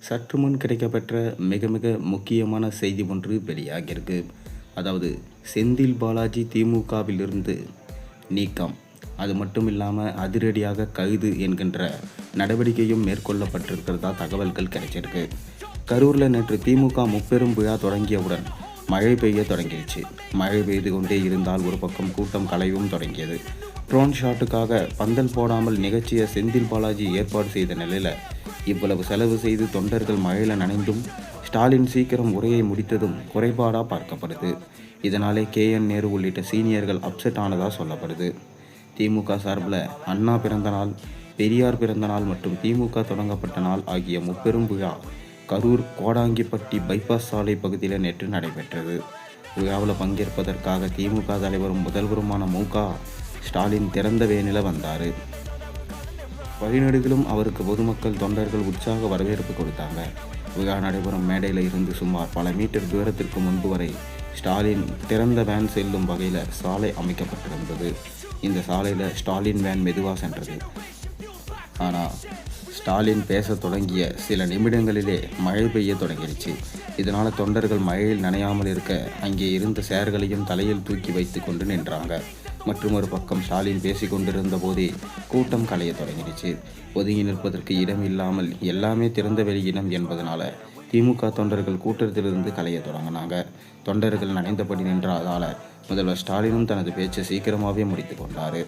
சற்று முன் கிடைக்கப்பெற்ற மிக மிக முக்கியமான செய்தி ஒன்று வெளியாகியிருக்கு. அதாவது செந்தில் பாலாஜி திமுகவிலிருந்து நீக்கம். அது மட்டும் இல்லாமல் அதிரடியாக கைது என்கின்ற நடவடிக்கையும் மேற்கொள்ளப்பட்டிருக்கிறதா தகவல்கள் கிடைச்சிருக்கு. கரூரில் நேற்று திமுக முப்பெரும் விழா தொடங்கியவுடன் மழை பெய்ய தொடங்கிடுச்சு. மழை பெய்து கொண்டே இருந்தால் ஒரு பக்கம் கூட்டம் கலையவும் தொடங்கியது. ட்ரோன் ஷாட்டுக்காக பந்தல் போடாமல் நிகழ்ச்சியை செந்தில் பாலாஜி ஏற்பாடு செய்த நிலையில் இவ்வளவு செலவு செய்து தொண்டர்கள் மழையில் நனைந்தும் ஸ்டாலின் சீக்கிரம் உரையை முடித்ததும் குறைபாடாக பார்க்கப்படுது. இதனாலே KN நேரு உள்ளிட்ட சீனியர்கள் அப்செட் ஆனதாக சொல்லப்படுது. திமுக சார்பில் அண்ணா பிறந்த நாள், பெரியார் பிறந்த நாள் மற்றும் திமுக தொடங்கப்பட்ட நாள் ஆகிய முப்பெரும் விழா கரூர் கோடாங்கிப்பட்டி பைபாஸ் சாலை பகுதியில் நேற்று நடைபெற்றது. விழாவில் பங்கேற்பதற்காக திமுக தலைவரும் முதல்வருமான MK ஸ்டாலின் திறந்த வேனில வந்தார். வழிநெடுகிலும் அவருக்கு பொதுமக்கள் தொண்டர்கள் உற்சாக வரவேற்பு கொடுத்தாங்க. விழா நடைபெறும் மேடையில் இருந்து சுமார் பல மீட்டர் தூரத்திற்கு முன்பு வரை ஸ்டாலின் திறந்த வேன் செல்லும் வகையில் சாலை அமைக்கப்பட்டிருந்தது. இந்த சாலையில் ஸ்டாலின் வேன் மெதுவாக சென்றது. ஆனால் ஸ்டாலின் பேச தொடங்கிய சில நிமிடங்களிலே மழை பெய்ய தொடங்கிடுச்சு. இதனால் தொண்டர்கள் மழையில் நனையாமல் இருக்க அங்கே இருந்த சேர்களையும் தலையில் தூக்கி வைத்து கொண்டு நின்றாங்க. மற்றும் ஒரு பக்கம் ஸ்டாலின் பேசி கொண்டிருந்த போதே கூட்டம் கலைய தொடங்கிடுச்சு. ஒதுங்கி நிற்பதற்கு இடம் இல்லாமல் எல்லாமே திறந்த வெளி இடம் என்பதனால திமுக தொண்டர்கள் கூட்டத்திலிருந்து கலைய தொடங்கினாங்க. தொண்டர்கள் நனைந்தபடி நின்றதால் முதல்வர் ஸ்டாலினும் தனது பேச்சை சீக்கிரமாகவே முடித்து கொண்டார்.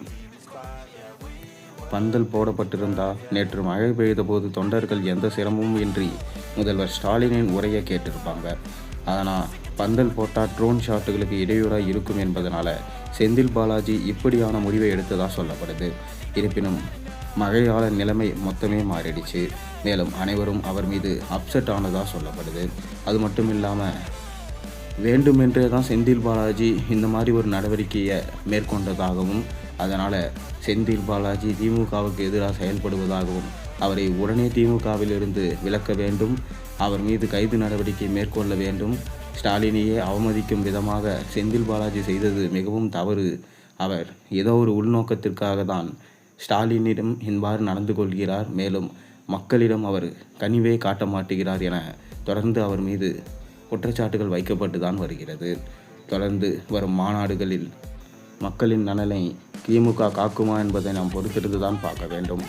பந்தல் போடப்பட்டிருந்தால் நேற்று மழை பெய்த போது தொண்டர்கள் எந்த சிரமமும் இன்றி முதல்வர் ஸ்டாலினின் உரையை கேட்டிருப்பாங்க. ஆனால் பந்தல் போட்டால் ட்ரோன் ஷாட்டுகளுக்கு இடையூறாக இருக்கும் என்பதனால செந்தில் பாலாஜி இப்படியான முடிவை எடுத்ததாக சொல்லப்படுது. இருப்பினும் மழையால நிலைமை மொத்தமே மாறிடுச்சு. மேலும் அனைவரும் அவர் மீது அப்செட் ஆனதாக சொல்லப்படுது. அது மட்டும் இல்லாமல் வேண்டுமென்றே தான் செந்தில் பாலாஜி இந்த மாதிரி ஒரு நடவடிக்கையை மேற்கொண்டதாகவும் அதனால் செந்தில் பாலாஜி திமுகவுக்கு எதிராக செயல்படுவதாகவும் அவரை உடனே திமுகவிலிருந்து விலக்க வேண்டும், அவர் மீது கைது நடவடிக்கை மேற்கொள்ள வேண்டும், ஸ்டாலினையே அவமதிக்கும் விதமாக செந்தில் பாலாஜி செய்தது மிகவும் தவறு, அவர் ஏதோ ஒரு உள்நோக்கத்திற்காக தான் ஸ்டாலினிடம் இவ்வாறு நடந்து கொள்கிறார், மேலும் மக்களிடம் அவர் கனிவே காட்ட மாட்டுகிறார் என தொடர்ந்து அவர் மீது குற்றச்சாட்டுகள் வைக்கப்பட்டு தான் வருகிறது. தொடர்ந்து வரும் மாநாடுகளில் மக்களின் நலனை திமுக காக்குமா என்பதை நாம் பொறுத்திருந்து தான் பார்க்க வேண்டும்.